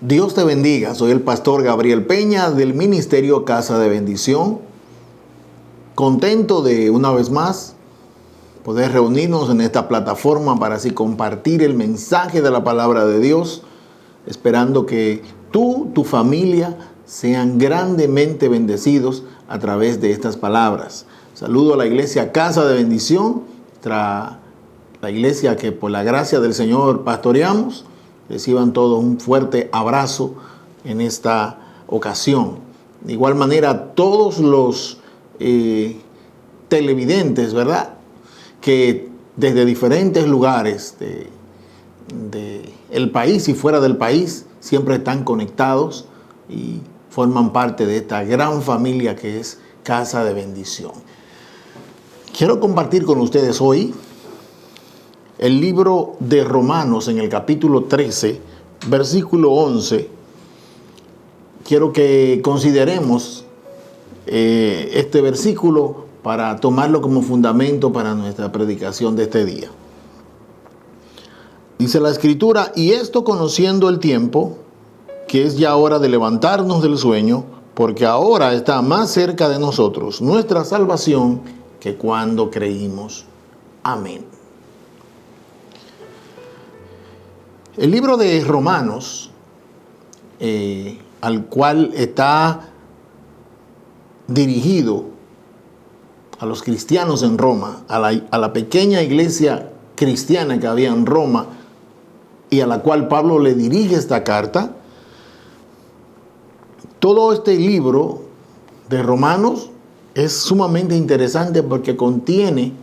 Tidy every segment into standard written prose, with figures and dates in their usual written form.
Dios te bendiga, soy el pastor Gabriel Peña del Ministerio Casa de Bendición. Contento de una vez más poder reunirnos en esta plataforma para así compartir el mensaje de la palabra de Dios, esperando que tú, tu familia, sean grandemente bendecidos a través de estas palabras. Saludo a la iglesia Casa de Bendición, la iglesia que por la gracia del Señor pastoreamos. Reciban todos un fuerte abrazo en esta ocasión. De igual manera, todos los televidentes, ¿verdad?, que desde diferentes lugares del país y fuera del país siempre están conectados y forman parte de esta gran familia que es Casa de Bendición. Quiero compartir con ustedes hoy el libro de Romanos en el capítulo 13, versículo 11. Quiero que consideremos este versículo para tomarlo como fundamento para nuestra predicación de este día. Dice la Escritura: y esto conociendo el tiempo, que es ya hora de levantarnos del sueño, porque ahora está más cerca de nosotros nuestra salvación que cuando creímos. Amén. El libro de Romanos, al cual está dirigido a los cristianos en Roma, a la pequeña iglesia cristiana que había en Roma y a la cual Pablo le dirige esta carta, todo este libro de Romanos es sumamente interesante porque contiene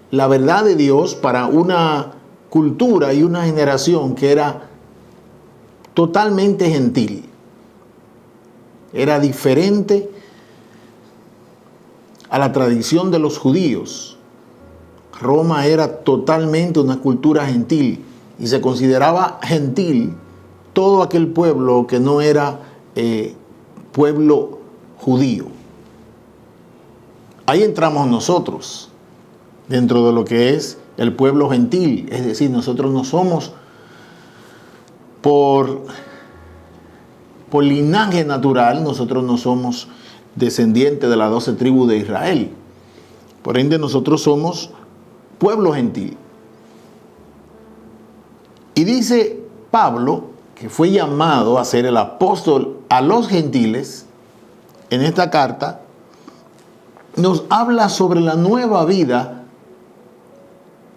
la verdad de Dios para una cultura y una generación que era totalmente gentil. Era diferente a la tradición de los judíos. Roma era totalmente una cultura gentil y se consideraba gentil todo aquel pueblo que no era pueblo judío. Ahí entramos nosotros, dentro de lo que es el pueblo gentil, es decir, nosotros no somos por linaje natural, nosotros no somos descendientes de las 12 tribus de Israel. Por ende, nosotros somos pueblo gentil. Y dice Pablo, que fue llamado a ser el apóstol a los gentiles, en esta carta, nos habla sobre la nueva vida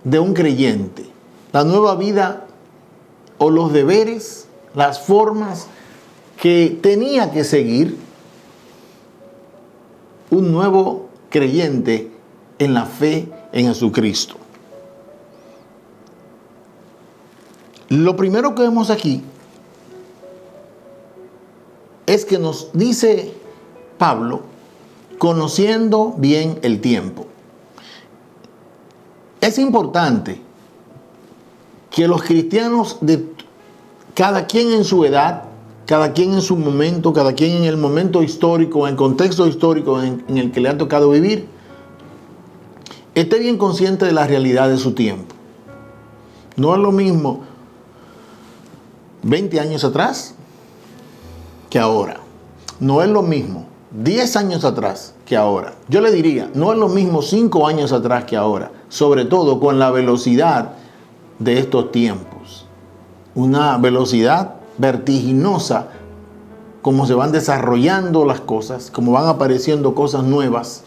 de un creyente, la nueva vida o los deberes, las formas que tenía que seguir un nuevo creyente en la fe en Jesucristo. Lo primero que vemos aquí es que nos dice Pablo, conociendo bien el tiempo. Es importante que los cristianos, cada quien en su edad, cada quien en su momento, cada quien en el momento histórico, en el contexto histórico en el que le ha tocado vivir, esté bien consciente de la realidad de su tiempo. No es lo mismo 20 años atrás que ahora. No es lo mismo 10 años atrás que ahora. Yo le diría, no es lo mismo 5 años atrás que ahora, sobre todo con la velocidad de estos tiempos. Una velocidad vertiginosa, como se van desarrollando las cosas, como van apareciendo cosas nuevas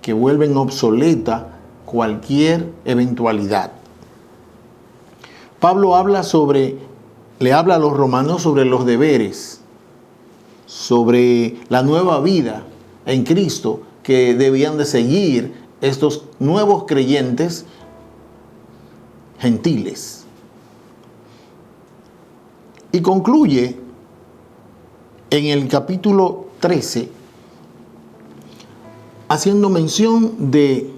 que vuelven obsoleta cualquier eventualidad. Pablo le habla a los romanos sobre los deberes, sobre la nueva vida en Cristo que debían de seguir estos nuevos creyentes gentiles. Y concluye en el capítulo 13 haciendo mención de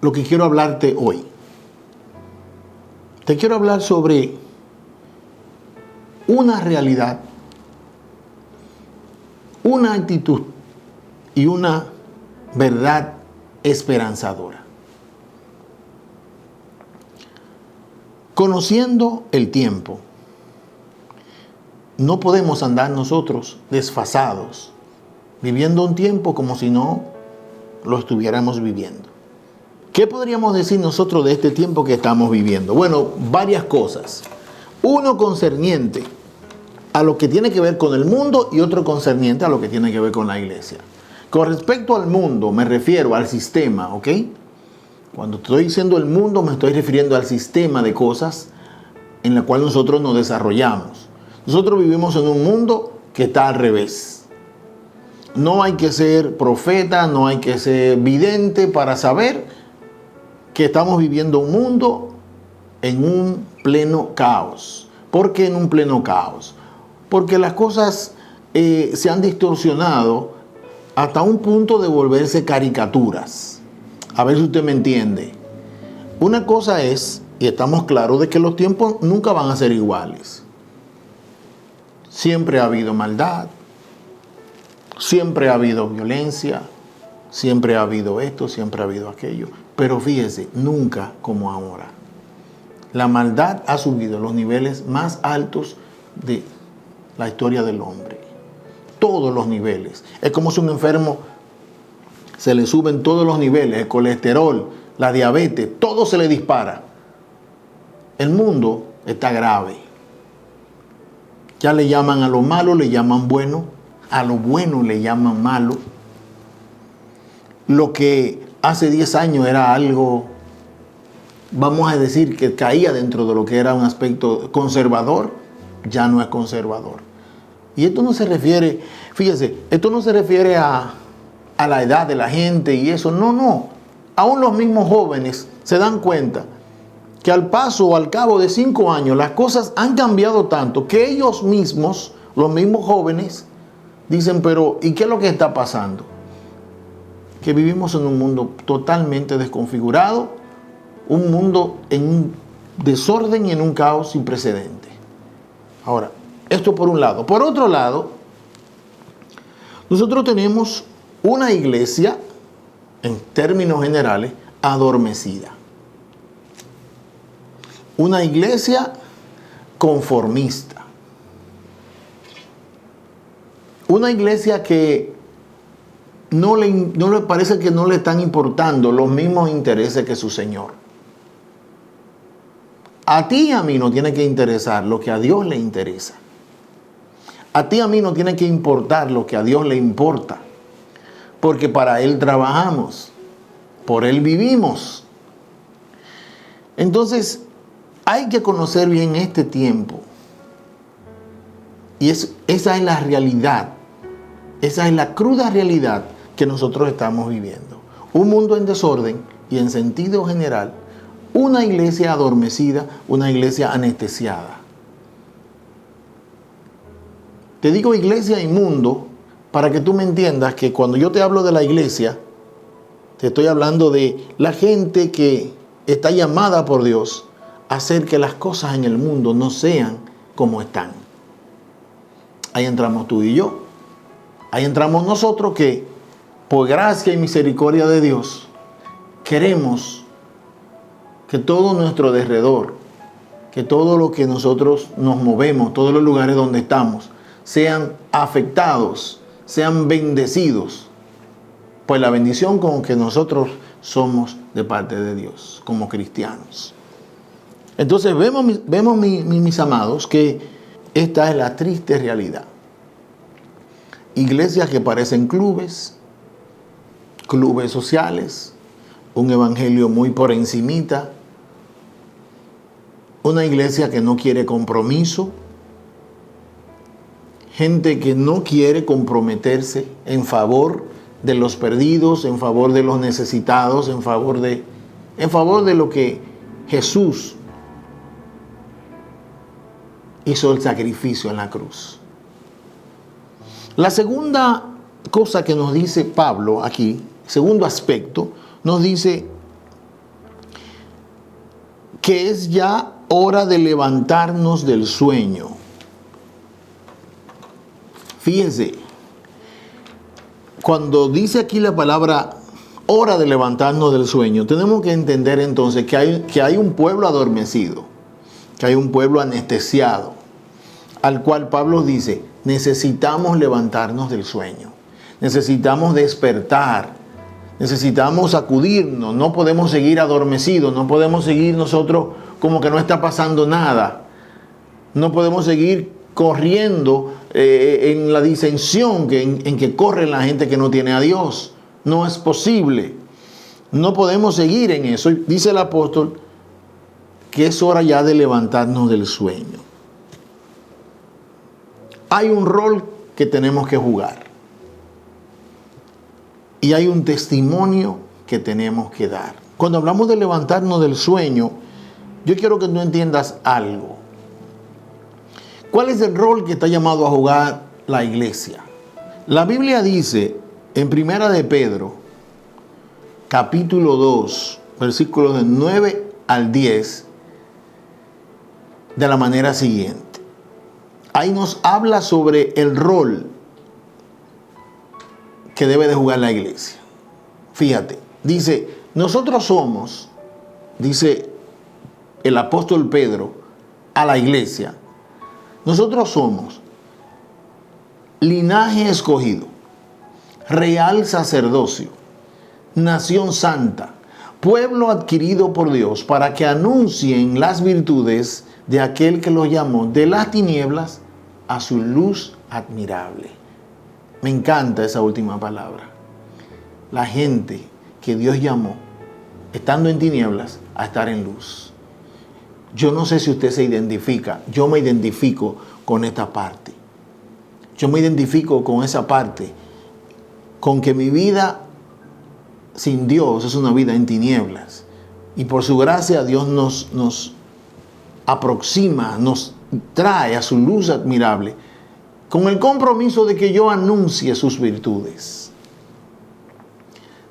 lo que quiero hablarte hoy. Te quiero hablar sobre una realidad, una actitud y una verdad esperanzadora. Conociendo el tiempo, no podemos andar nosotros desfasados, viviendo un tiempo como si no lo estuviéramos viviendo. ¿Qué podríamos decir nosotros de este tiempo que estamos viviendo? Bueno, varias cosas. Uno concerniente a lo que tiene que ver con el mundo y otro concerniente a lo que tiene que ver con la iglesia. Con respecto al mundo, me refiero al sistema, ¿ok? Cuando estoy diciendo el mundo, me estoy refiriendo al sistema de cosas en la cual nosotros nos desarrollamos. Nosotros vivimos en un mundo que está al revés. No hay que ser profeta, no hay que ser vidente para saber que estamos viviendo un mundo en un pleno caos. ¿Por qué en un pleno caos? Porque las cosas se han distorsionado hasta un punto de volverse caricaturas. A ver si usted me entiende. Una cosa es, y estamos claros de que los tiempos nunca van a ser iguales. Siempre ha habido maldad, siempre ha habido violencia, siempre ha habido esto, siempre ha habido aquello. Pero fíjese, nunca como ahora. La maldad ha subido a los niveles más altos de la historia del hombre. Todos los niveles. Es como si un enfermo se le suben todos los niveles, el colesterol, la diabetes, todo se le dispara. El mundo está grave. Ya le llaman a lo malo, le llaman bueno, a lo bueno le llaman malo. Lo que hace 10 años era algo, vamos a decir, que caía dentro de lo que era un aspecto conservador, ya no es conservador. Y esto no se refiere, fíjese, esto no se refiere a la edad de la gente y eso, no. Aún los mismos jóvenes se dan cuenta que al paso o al cabo de 5 años las cosas han cambiado tanto que ellos mismos, los mismos jóvenes, dicen, pero ¿y qué es lo que está pasando? Que vivimos en un mundo totalmente desconfigurado, un mundo en un desorden y en un caos sin precedente. Ahora, esto por un lado. Por otro lado, nosotros tenemos una iglesia, en términos generales, adormecida. Una iglesia conformista. Una iglesia que no le parece que no le están importando los mismos intereses que su Señor. A ti y a mí no tiene que interesar lo que a Dios le interesa. A ti y a mí no tiene que importar lo que a Dios le importa. Porque para Él trabajamos, por Él vivimos. Entonces, hay que conocer bien este tiempo. Y esa es la realidad. Esa es la cruda realidad que nosotros estamos viviendo. Un mundo en desorden y en sentido general, una iglesia adormecida, una iglesia anestesiada. Te digo iglesia y mundo para que tú me entiendas que cuando yo te hablo de la iglesia, te estoy hablando de la gente que está llamada por Dios a hacer que las cosas en el mundo no sean como están. Ahí entramos tú y yo. Ahí entramos nosotros que, por gracia y misericordia de Dios, queremos que todo nuestro derredor, que todo lo que nosotros nos movemos, todos los lugares donde estamos, sean afectados, sean bendecidos por la bendición con que nosotros somos de parte de Dios, como cristianos. Entonces vemos mis amados, que esta es la triste realidad. Iglesias que parecen clubes sociales, un evangelio muy por encimita, una iglesia que no quiere compromiso, gente que no quiere comprometerse en favor de los perdidos, en favor de los necesitados, en favor de lo que Jesús hizo el sacrificio en la cruz. La segunda cosa que nos dice Pablo aquí, segundo aspecto, nos dice que es ya hora de levantarnos del sueño. Fíjense, cuando dice aquí la palabra hora de levantarnos del sueño, tenemos que entender entonces que hay un pueblo adormecido, que hay un pueblo anestesiado, al cual Pablo dice, necesitamos levantarnos del sueño, necesitamos despertar, necesitamos sacudirnos, no podemos seguir adormecidos, no podemos seguir nosotros como que no está pasando nada, no podemos seguir corriendo en la disensión en que corre la gente que no tiene a Dios. No es posible, no podemos seguir en eso. Dice el apóstol que es hora ya de levantarnos del sueño. Hay un rol que tenemos que jugar. Y hay un testimonio que tenemos que dar. Cuando hablamos de levantarnos del sueño, yo quiero que tú entiendas algo. ¿Cuál es el rol que está llamado a jugar la iglesia? La Biblia dice en Primera de Pedro, capítulo 2, versículos del 9 al 10, de la manera siguiente. Ahí nos habla sobre el rol que debe de jugar la iglesia. Fíjate, dice, nosotros somos, dice el apóstol Pedro a la iglesia, nosotros somos linaje escogido, real sacerdocio, nación santa, pueblo adquirido por Dios, para que anuncien las virtudes de aquel que los llamó de las tinieblas a su luz admirable. Me encanta esa última palabra. La gente que Dios llamó, estando en tinieblas, a estar en luz. Yo no sé si usted se identifica. Yo me identifico con esta parte. Yo me identifico con esa parte. Con que mi vida sin Dios es una vida en tinieblas. Y por su gracia Dios nos aproxima, nos trae a su luz admirable, con el compromiso de que yo anuncie sus virtudes.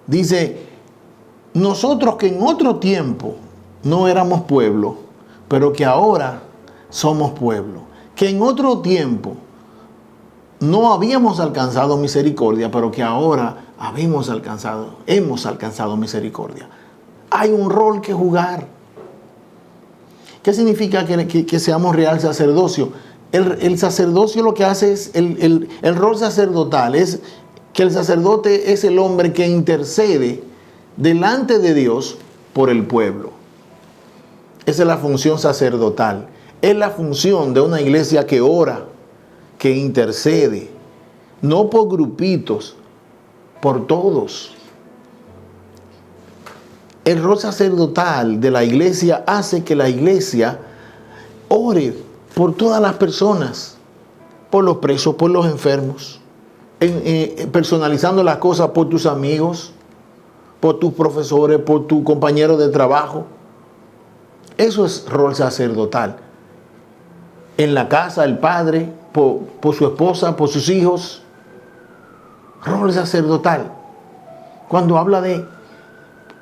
Dice, nosotros que en otro tiempo no éramos pueblo, pero que ahora somos pueblo. Que en otro tiempo no habíamos alcanzado misericordia, pero que ahora hemos alcanzado misericordia. Hay un rol que jugar. ¿Qué significa que seamos real sacerdocio? El sacerdocio lo que hace es, el rol sacerdotal es que el sacerdote es el hombre que intercede delante de Dios por el pueblo. Esa es la función sacerdotal. Es la función de una iglesia que ora, que intercede, no por grupitos, por todos. El rol sacerdotal de la iglesia hace que la iglesia ore por todas las personas, por los presos, por los enfermos, personalizando las cosas por tus amigos, por tus profesores, por tu compañero de trabajo. Eso es rol sacerdotal. En la casa, el padre, por su esposa, por sus hijos. Rol sacerdotal. Cuando habla de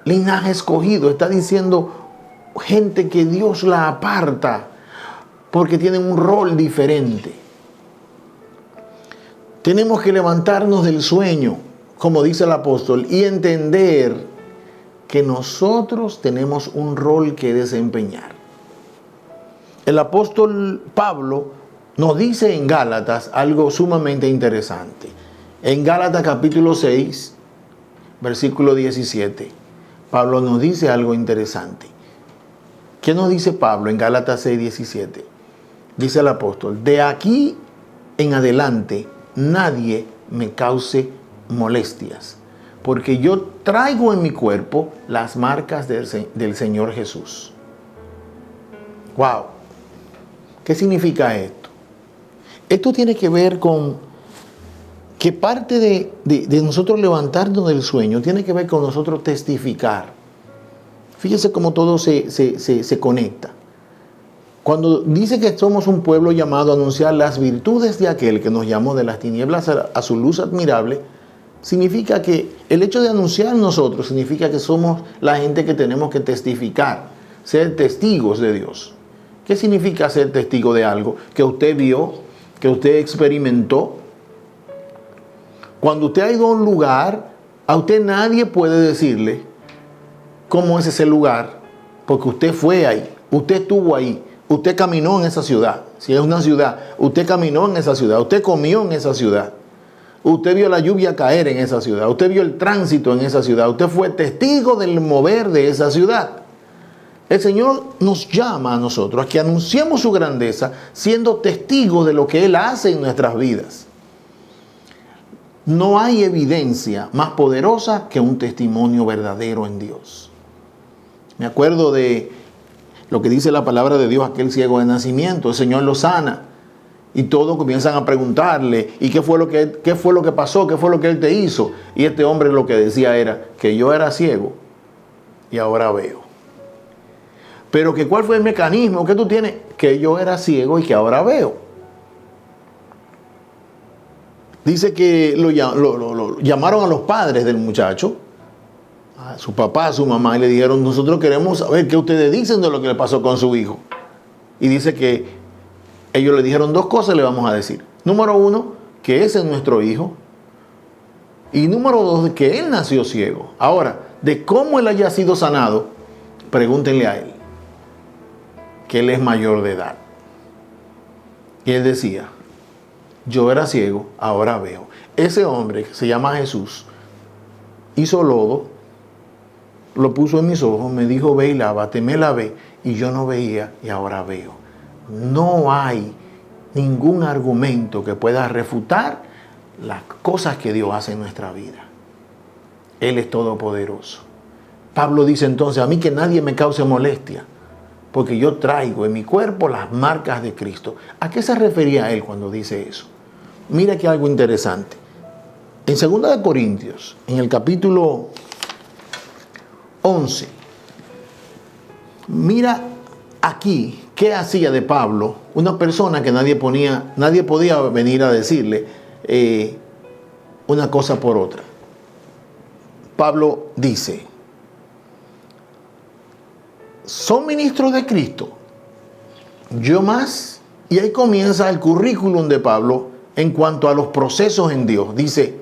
linaje escogido, está diciendo gente que Dios la aparta porque tienen un rol diferente. Tenemos que levantarnos del sueño, como dice el apóstol, y entender que nosotros tenemos un rol que desempeñar. El apóstol Pablo nos dice en Gálatas algo sumamente interesante. En Gálatas capítulo 6, versículo 17, Pablo nos dice algo interesante. ¿Qué nos dice Pablo en Gálatas 6, 17? Dice el apóstol, de aquí en adelante nadie me cause molestias, porque yo traigo en mi cuerpo las marcas del Señor Jesús. ¡Wow! ¿Qué significa esto? Esto tiene que ver con que parte de nosotros levantarnos del sueño tiene que ver con nosotros testificar. Fíjese cómo todo se conecta. Cuando dice que somos un pueblo llamado a anunciar las virtudes de aquel que nos llamó de las tinieblas a su luz admirable, significa que el hecho de anunciar nosotros significa que somos la gente que tenemos que testificar, ser testigos de Dios. ¿Qué significa ser testigo de algo? Que usted vio, que usted experimentó. Cuando usted ha ido a un lugar, a usted nadie puede decirle cómo es ese lugar, porque usted fue ahí, usted estuvo ahí, usted caminó en esa ciudad. Si es una ciudad, usted caminó en esa ciudad. Usted comió en esa ciudad. Usted vio la lluvia caer en esa ciudad. Usted vio el tránsito en esa ciudad. Usted fue testigo del mover de esa ciudad. El Señor nos llama a nosotros a que anunciemos su grandeza siendo testigos de lo que Él hace en nuestras vidas. No hay evidencia más poderosa que un testimonio verdadero en Dios. Me acuerdo de lo que dice la palabra de Dios, aquel ciego de nacimiento. El Señor lo sana. Y todos comienzan a preguntarle, ¿y qué fue lo que pasó? ¿Qué fue lo que Él te hizo? Y este hombre lo que decía era que yo era ciego y ahora veo. Pero que ¿cuál fue el mecanismo que tú tienes? Que yo era ciego y que ahora veo. Dice que lo llamaron a los padres del muchacho, a su papá, a su mamá, y le dijeron, nosotros queremos saber qué ustedes dicen de lo que le pasó con su hijo. Y dice que ellos le dijeron dos cosas, le vamos a decir. Número uno, que ese es nuestro hijo. Y número dos, que él nació ciego. Ahora, de cómo él haya sido sanado, pregúntenle a él, que él es mayor de edad. Y él decía, yo era ciego, ahora veo. Ese hombre, que se llama Jesús, hizo lodo, lo puso en mis ojos, me dijo, ve y lávate, me lavé, y yo no veía, y ahora veo. No hay ningún argumento que pueda refutar las cosas que Dios hace en nuestra vida. Él es todopoderoso. Pablo dice entonces, a mí que nadie me cause molestia, porque yo traigo en mi cuerpo las marcas de Cristo. ¿A qué se refería él cuando dice eso? Mira que algo interesante. En 2 Corintios, en el capítulo 11, mira aquí qué hacía de Pablo una persona que nadie podía venir a decirle una cosa por otra. Pablo dice, son ministros de Cristo, yo más. Y ahí comienza el currículum de Pablo en cuanto a los procesos en Dios. Dice,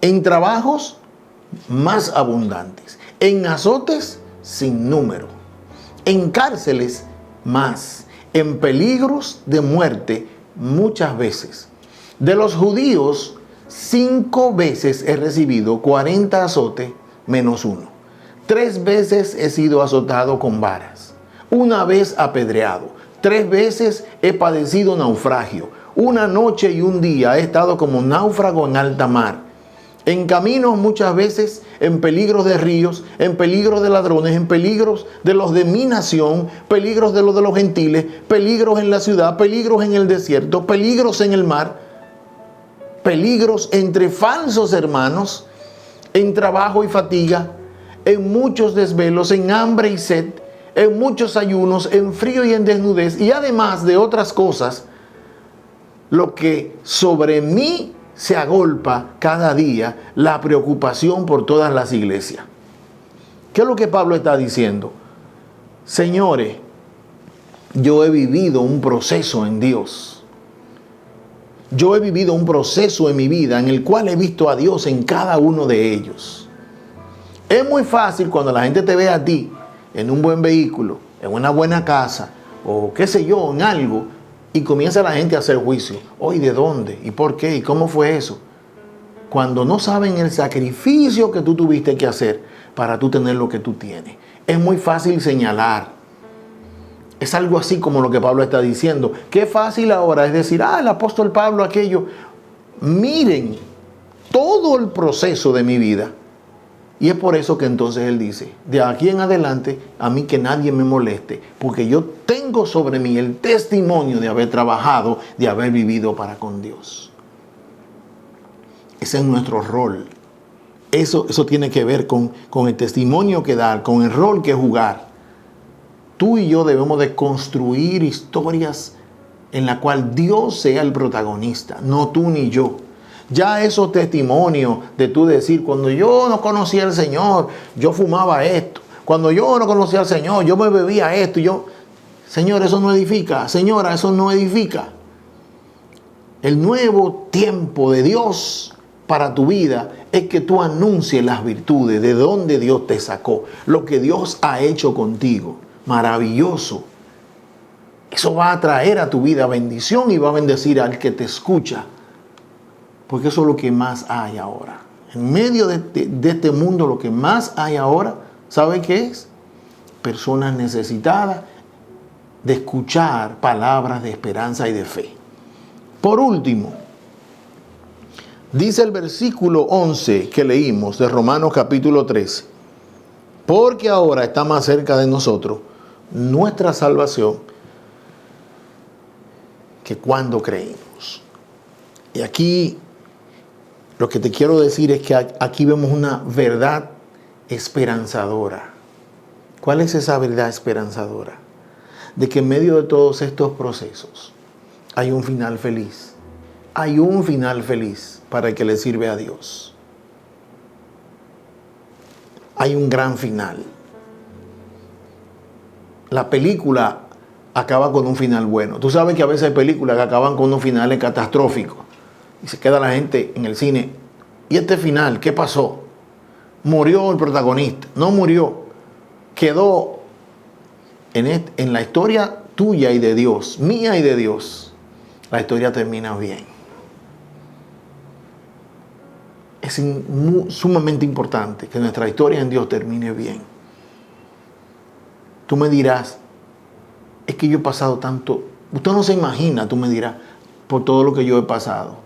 en trabajos más abundantes, en azotes sin número, en cárceles más, en peligros de muerte muchas veces. De los judíos, 5 veces he recibido 40 azotes menos 1. 3 veces he sido azotado con varas, 1 vez apedreado, 3 veces he padecido naufragio, 1 noche y 1 día he estado como náufrago en alta mar. En caminos muchas veces, en peligros de ríos, en peligros de ladrones, en peligros de los de mi nación, peligros de los gentiles, peligros en la ciudad, peligros en el desierto, peligros en el mar, peligros entre falsos hermanos, en trabajo y fatiga, en muchos desvelos, en hambre y sed, en muchos ayunos, en frío y en desnudez, y además de otras cosas, lo que sobre mí se agolpa cada día, la preocupación por todas las iglesias. ¿Qué es lo que Pablo está diciendo? Señores, yo he vivido un proceso en Dios. Yo he vivido un proceso en mi vida en el cual he visto a Dios en cada uno de ellos. Es muy fácil cuando la gente te ve a ti en un buen vehículo, en una buena casa, o qué sé yo, en algo, y comienza la gente a hacer juicio. Hoy, ¿de dónde? ¿Y por qué? ¿Y cómo fue eso? Cuando no saben el sacrificio que tú tuviste que hacer para tú tener lo que tú tienes. Es muy fácil señalar. Es algo así como lo que Pablo está diciendo. Qué fácil ahora es decir, el apóstol Pablo aquello. Miren todo el proceso de mi vida. Y es por eso que entonces él dice, de aquí en adelante, a mí que nadie me moleste, porque yo tengo sobre mí el testimonio de haber trabajado, de haber vivido para con Dios. Ese es nuestro rol. Eso tiene que ver con el testimonio que dar, con el rol que jugar. Tú y yo debemos de construir historias en la cual Dios sea el protagonista, no tú ni yo. Ya esos testimonios de tú decir, cuando yo no conocía al Señor, yo fumaba esto. Cuando yo no conocía al Señor, yo me bebía esto. Señor, eso no edifica. Señora, eso no edifica. El nuevo tiempo de Dios para tu vida es que tú anuncies las virtudes de donde Dios te sacó, lo que Dios ha hecho contigo. Maravilloso. Eso va a traer a tu vida bendición y va a bendecir al que te escucha. Porque eso es lo que más hay ahora. En medio de este mundo, lo que más hay ahora, ¿sabe qué es? Personas necesitadas de escuchar palabras de esperanza y de fe. Por último, dice el versículo 11 que leímos de Romanos capítulo 13. Porque ahora está más cerca de nosotros nuestra salvación que cuando creímos. Y aquí lo que te quiero decir es que aquí vemos una verdad esperanzadora. ¿Cuál es esa verdad esperanzadora? De que en medio de todos estos procesos hay un final feliz. Hay un final feliz para el que le sirve a Dios. Hay un gran final. La película acaba con un final bueno. Tú sabes que a veces hay películas que acaban con unos finales catastróficos. Y se queda la gente en el cine. ¿Y este final qué pasó? ¿Murió el protagonista? No murió. Quedó en la historia tuya y de Dios, mía y de Dios. La historia termina bien. Es sumamente importante que nuestra historia en Dios termine bien. Tú me dirás, es que yo he pasado tanto. Usted no se imagina, tú me dirás, por todo lo que yo he pasado.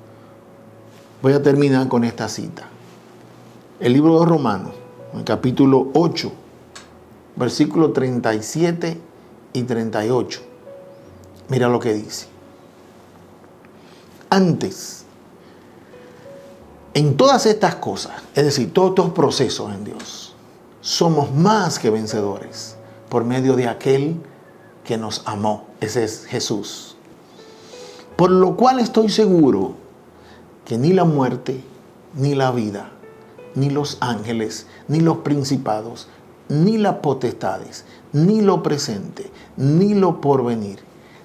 Voy a terminar con esta cita. El libro de Romanos, en el capítulo 8, versículos 37 y 38. Mira lo que dice. Antes, en todas estas cosas, es decir, todos estos procesos en Dios, somos más que vencedores por medio de aquel que nos amó. Ese es Jesús. Por lo cual estoy seguro que ni la muerte, ni la vida, ni los ángeles, ni los principados, ni las potestades, ni lo presente, ni lo porvenir,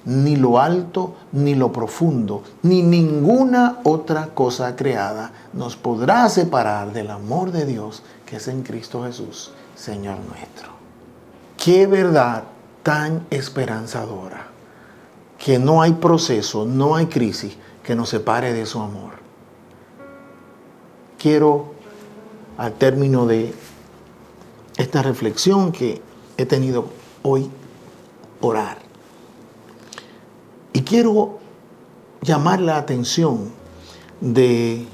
ni lo alto, ni lo profundo, ni ninguna otra cosa creada nos podrá separar del amor de Dios que es en Cristo Jesús, Señor nuestro. Qué verdad tan esperanzadora, que no hay proceso, no hay crisis que nos separe de su amor. Quiero, al término de esta reflexión que he tenido hoy, orar. Y quiero llamar la atención de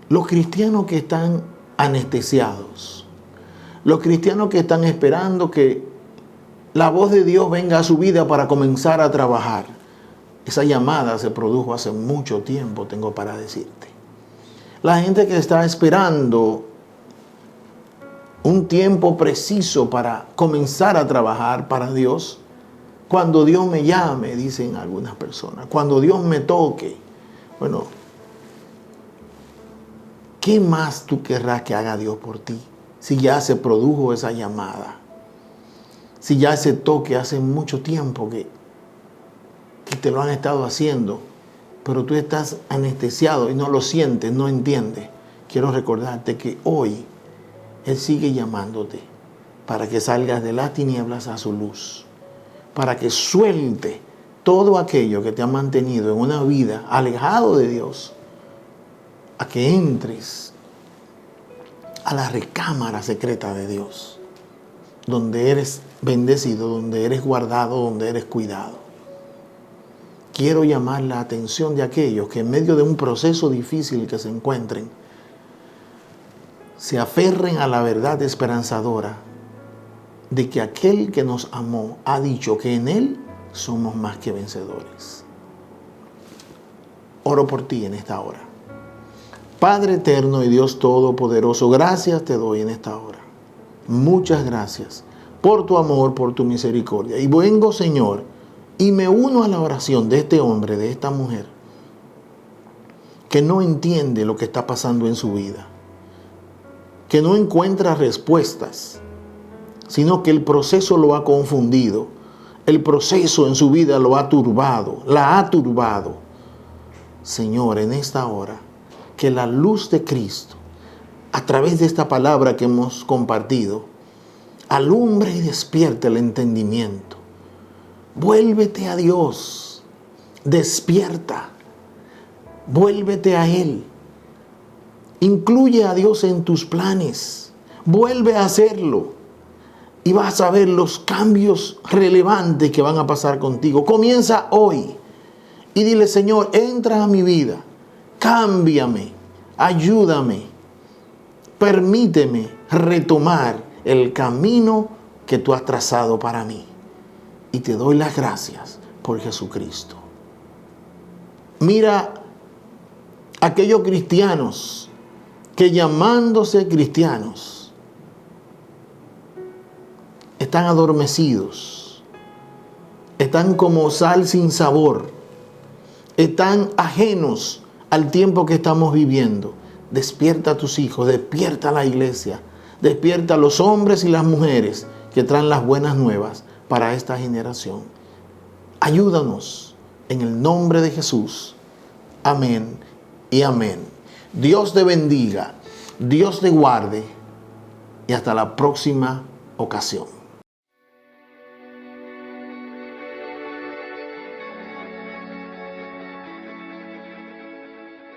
los cristianos que están anestesiados, los cristianos que están esperando que la voz de Dios venga a su vida para comenzar a trabajar. Esa llamada se produjo hace mucho tiempo, tengo para decirte. La gente que está esperando un tiempo preciso para comenzar a trabajar para Dios. Cuando Dios me llame, dicen algunas personas. Cuando Dios me toque. Bueno, ¿qué más tú querrás que haga Dios por ti? Si ya se produjo esa llamada. Si ya ese toque hace mucho tiempo que te lo han estado haciendo. Pero tú estás anestesiado y no lo sientes, no entiendes. Quiero recordarte que hoy Él sigue llamándote para que salgas de las tinieblas a su luz, para que suelte todo aquello que te ha mantenido en una vida alejado de Dios, a que entres a la recámara secreta de Dios, donde eres bendecido, donde eres guardado, donde eres cuidado. Quiero llamar la atención de aquellos que en medio de un proceso difícil que se encuentren, se aferren a la verdad esperanzadora de que aquel que nos amó ha dicho que en Él somos más que vencedores. Oro por ti en esta hora. Padre eterno y Dios todopoderoso, gracias te doy en esta hora. Muchas gracias por tu amor, por tu misericordia. Y vengo, Señor, y me uno a la oración de este hombre, de esta mujer, que no entiende lo que está pasando en su vida, que no encuentra respuestas, sino que el proceso lo ha confundido, el proceso en su vida lo ha turbado, la ha turbado. Señor, en esta hora, que la luz de Cristo, a través de esta palabra que hemos compartido, alumbre y despierte el entendimiento, Vuélvete a Dios. Despierta. Vuélvete a Él. Incluye a Dios en tus planes. Vuelve a hacerlo. Y vas a ver los cambios relevantes que van a pasar contigo. Comienza hoy. Y dile, Señor, entra a mi vida. Cámbiame. Ayúdame. Permíteme retomar el camino que tú has trazado para mí. Y te doy las gracias por Jesucristo. Mira aquellos cristianos que llamándose cristianos están adormecidos, están como sal sin sabor, están ajenos al tiempo que estamos viviendo. Despierta a tus hijos, despierta a la iglesia, despierta a los hombres y las mujeres que traen las buenas nuevas para esta generación. Ayúdanos en el nombre de Jesús. Amén y amén. Dios te bendiga, Dios te guarde y hasta la próxima ocasión.